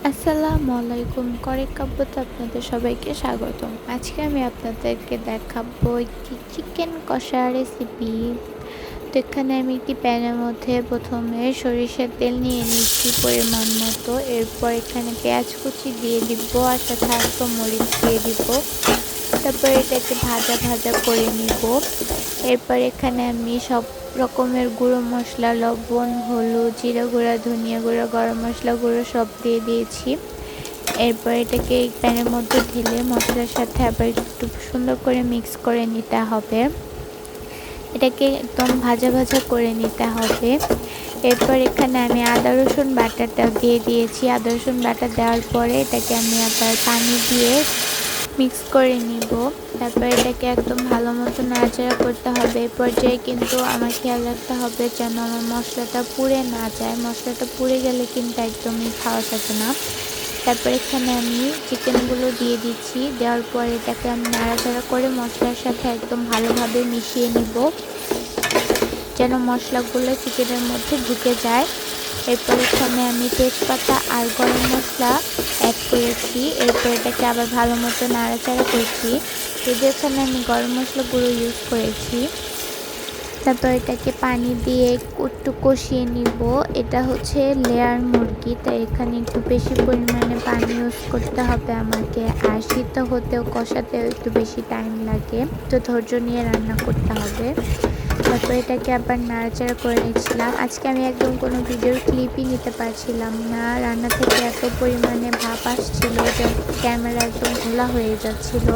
আসসালামু আলাইকুম, করে কাব্যতে আপনাদের সবাইকে স্বাগতম। আজকে আমি আপনাদেরকে দেখাবো একটি চিকেন কষা রেসিপি। তো এখানে আমি একটি প্যানের মধ্যে প্রথমে সরিষার তেল নিয়ে নিচ্ছি পরিমাণ মতো। এরপর এখানে পেঁয়াজ কুচি দিয়ে দিব আর সাথে আস্ত মরিচ দিয়ে দিব। তারপর এটাকে ভাজা ভাজা করে নিব। এরপর এখানে আমি সব রকমের গুঁড়ো মশলা, লবণ, হলুদ, জিরা গুঁড়া, ধনিয়া গুঁড়া, গরম মশলা গুঁড়ো সব দিয়ে দিয়েছি। এরপর এটাকে এই প্যানের মধ্যে ঢেলে মশলার সাথে আবার একটু সুন্দর করে মিক্স করে নিতে হবে। এটাকে একদম ভাজা ভাজা করে নিতে হবে। এরপর এখানে আমি আদা রসুন বাটাটা দিয়ে দিয়েছি। আদা রসুন বাটা দেওয়ার পরে এটাকে আমি আবার পানি দিয়ে মিক্স করে নিব। তারপর এটাকে একদম ভালো মতো নাড়াচাড়া করতে হবে। এই পর্যায়ে কিন্তু আমার খেয়াল রাখতে হবে যেন আমার মশলাটা পুড়ে না যায়। মশলাটা পুড়ে গেলে কিন্তু একদমই খাওয়া যাবে না। তারপর এখানে আমি চিকেনগুলো দিয়ে দিচ্ছি। দেওয়ার পর এটাকে আমি নাড়াচাড়া করে মশলার সাথে একদম ভালোভাবে মিশিয়ে নিব যেন মশলাগুলো চিকেনের মধ্যে ঢুকে যায়। এরপর এখানে আমি তেজপাতা আর গরম মশলা অ্যাড করেছি। এরপর এটাকে আবার ভালো মতো নাড়াচাড়া করছি। যদিও এখানে আমি গরম মশলা গুঁড়ো ইউজ করেছি। তারপর এটাকে পানি দিয়ে একটু কষিয়ে নিব। এটা হচ্ছে লেয়ার মুরগি, তাই এখানে একটু বেশি পরিমাণে পানি ইউজ করতে হবে আমাকে। আর সিদ্ধ হতেও কষাতেও একটু বেশি টাইম লাগে, তো ধৈর্য নিয়ে রান্না করতে হবে। তারপর এটাকে আবার নাড়াচাড়া করে নিচ্ছিলাম। আজকে আমি একদম কোনো ভিডিওর ক্লিপই নিতে পারছিলাম না। রান্না থেকে এত পরিমাণে ভাপ আসছিল যে ক্যামেরা একদম ঘোলা হয়ে যাচ্ছিল।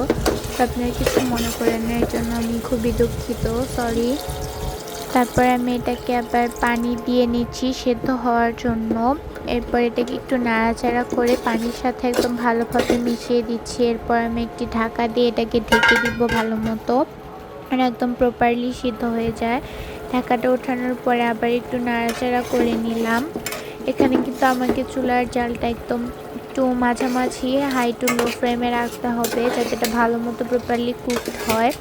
তো আপনারা কিছু মনে করেন না, এর জন্য আমি খুবই দুঃখিত, সরি। তারপর আমি এটাকে আবার পানি দিয়ে নিচ্ছি সেদ্ধ হওয়ার জন্য। এরপর এটাকে একটু নাড়াচাড়া করে পানির সাথে একদম ভালোভাবে মিশিয়ে দিচ্ছি। এরপর আমি একটি ঢাকা দিয়ে এটাকে ঢেকে দিব ভালো মতো, আর একদম প্রপারলি সিদ্ধ হয়ে যায়। ঢাকাটা ওঠানোর পরে আবার একটু নাড়াচাড়া করে নিলাম। এখানে কিন্তু আমাকে চুলার জালটা একদম একটু মাঝামাঝি হাই টু লো ফ্লেমে রাখতে হবে যাতে এটা ভালো মতো প্রপারলি কুকড হয়।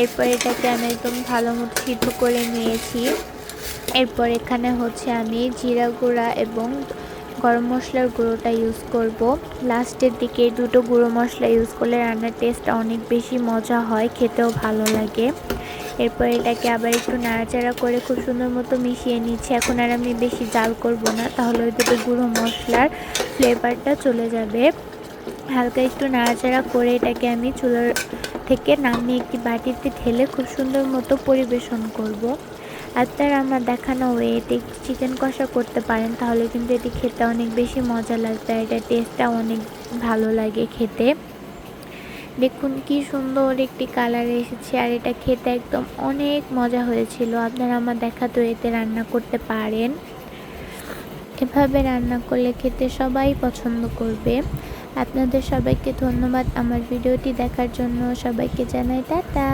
এরপর এটাকে আমি একদম ভালো মতো সিদ্ধ করে নিয়েছি। এরপর এখানে হচ্ছে আমি জিরা গুঁড়া এবং গরম মশলার গুঁড়োটা ইউজ করব। লাস্টের দিকে দুটো গুঁড়ো মশলা ইউজ করলে রান্নার টেস্টটা অনেক বেশি মজা হয়, খেতেও ভালো লাগে। এরপর এটাকে আবার একটু নাড়াচাড়া করে খুব সুন্দর মতো মিশিয়ে নিচ্ছি। এখন আর আমি বেশি জাল করব না, তাহলে ওই দুটো গুঁড়ো মশলার ফ্লেভারটা চলে যাবে। হালকা একটু নাড়াচাড়া করে এটাকে আমি চুলার থেকে নামিয়ে একটি বাটিতে ঢেলে খুব সুন্দর মতো পরিবেশন করব। আপনারা আমার দেখানো ওয়েতে চিকেন কষা করতে পারেন, তাহলে কিন্তু এটি খেতে অনেক বেশি মজা লাগবে, আর এটা টেস্টটা অনেক ভালো লাগে খেতে। দেখুন কি সুন্দর একটি কালার এসেছে, আর এটা খেতে একদম অনেক মজা হয়েছিল। আপনারা আমার দেখাতো এতে রান্না করতে পারেন। এভাবে রান্না করলে খেতে সবাই পছন্দ করবে। আপনাদের সবাইকে ধন্যবাদ আমার ভিডিওটি দেখার জন্য। সবাইকে জানাই টাটা।